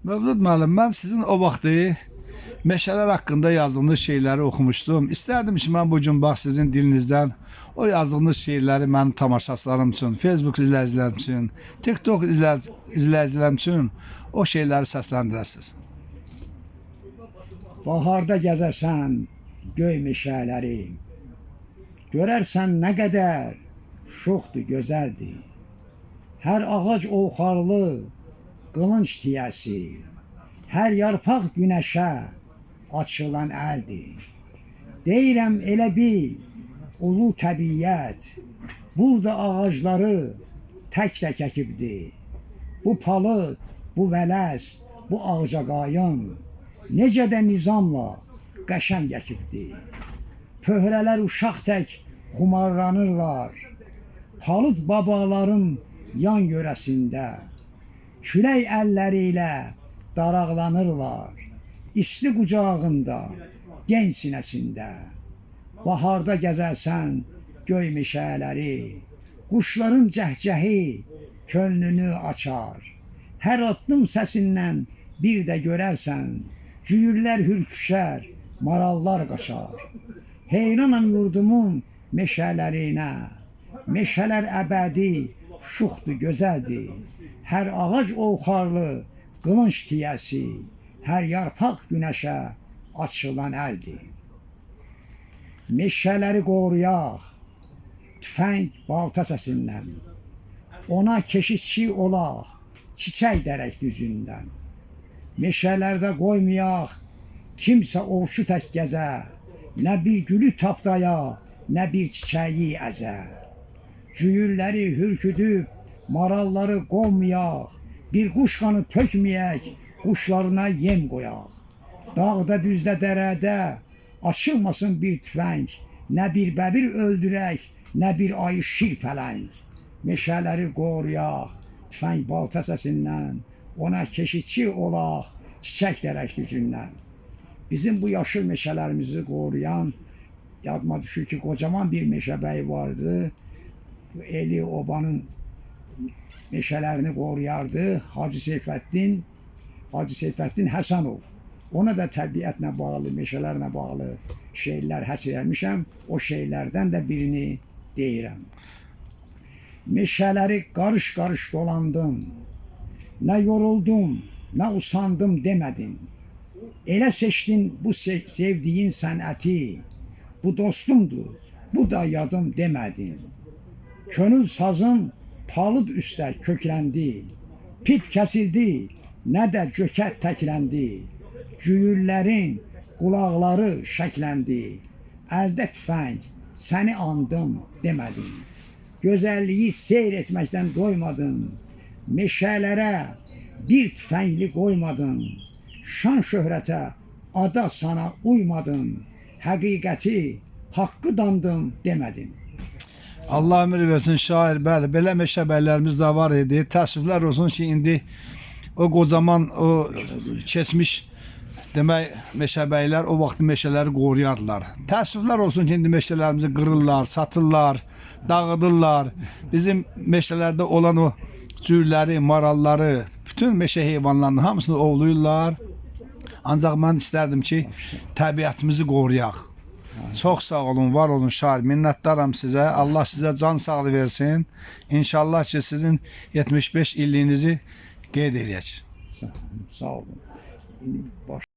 Mövlud müəllim, mən sizin o vaxtı meşələr haqqında yazdığınız şeyləri oxumuşdum. İstərdim ki, mən bugün bax sizin dilinizdən o yazdığınız şeyləri mənim tamaşaçılarım üçün, Facebook izləyicilərim üçün, TikTok izləyicilərim üçün o şeyləri səsləndirəsiniz. Baharda gəzəsən göy meşələri, görərsən nə qədər şoxdur, gözəldir. Hər ağac ovxarlı, qılınc tiyəsi, hər yarpaq günəşə açılan əldir. Deyirəm elə bil, ulu təbiyyət, burada ağacları tək-tək əkibdir. Bu palıd, bu vələs, bu ağcaqayın, necə də nizamla qəşəng əkibdir. Pöhrələr uşaq tək xumarlanırlar, palıd babaların yan yörəsində. Külək əlləri ilə daraqlanırlar, isti qucağında, genç sinəsində. Baharda gəzərsən göy meşələri, quşların cəhcəhi könlünü açar. Hər addım səsindən bir də görərsən, cüyürlər hürküşər, marallar qaçar. Heyranam yurdumun meşələrinə, meşələr əbədi, şuxdur, gözəldir. Hər ağac ovxarlı, qılınc tiyəsi, hər yarpaq günəşə açılan əldir. Meşələri qoruyaq, tüfəng balta səsindən, ona keşişçi olaq, çiçək dərək düzündən. Meşələrdə qoymayaq, kimsə ovçu tək gəzə, nə bir gülü tapdaya, nə bir çiçəyi əzə. Cüyürləri hürküdüb, maralları qovmayaq, bir quş qanı tökməyək, quşlarına yem qoyaq. Dağda, düzdə, dərədə açılmasın bir tüfəng, nə bir bəbir öldürək, nə bir ayı şir pələng. Meşələri qoruyaq, tüfəng balta səsindən, ona keşişçi olaq, çiçək dərək düzündən. Bizim bu yaşıl meşələrimizi qoruyan, yadıma düşür ki, qocaman bir meşəbəyi vardı, Eli obanın meşələrini qoruyardı Hacı Seyfəddin Həsənov. Ona da təbiətlə bağlı, meşələrlə bağlı şeylər həsr etmişəm. O şeylərdən də birini deyirəm. Meşələri qarış-qarış dolandım, nə yoruldum, nə usandım demədin. Elə seçdin bu sevdiyin sənəti, bu dostumdur, bu da yadım demədin. Könül sazım palıd üstə kökləndi, pip kəsildi, nə də cökət təkləndi. Cüyürlərin qulaqları şəkləndi, əldə tüfəng, səni andım demədin. Gözəlliyi seyr etməkdən doymadın, meşələrə bir tüfəngli qoymadın. Şan şöhrətə, ada sana uymadın, həqiqəti, haqqı dandın demədin. Allah ömür versin şair, bəli, belə meşəbəylərimiz də var idi. Təəssüflər olsun ki, indi o qocaman, o keçmiş demək meşəbəylər o vaxtı meşələri qoruyardılar. Təəssüflər olsun ki, indi meşələrimizi qırırlar, satırlar, dağıdırlar. Bizim meşələrdə olan o cürləri, maralları, bütün meşə heyvanlarını hamısını ovluyurlar. Ancaq mən istərdim ki, təbiətimizi qoruyaq. Çox sağ olun, var olun şair. Minnətdaram sizə. Allah sizə can sağlığı versin. İnşallah ki, sizin 75 illiyinizi qeyd edək. Sağ olun.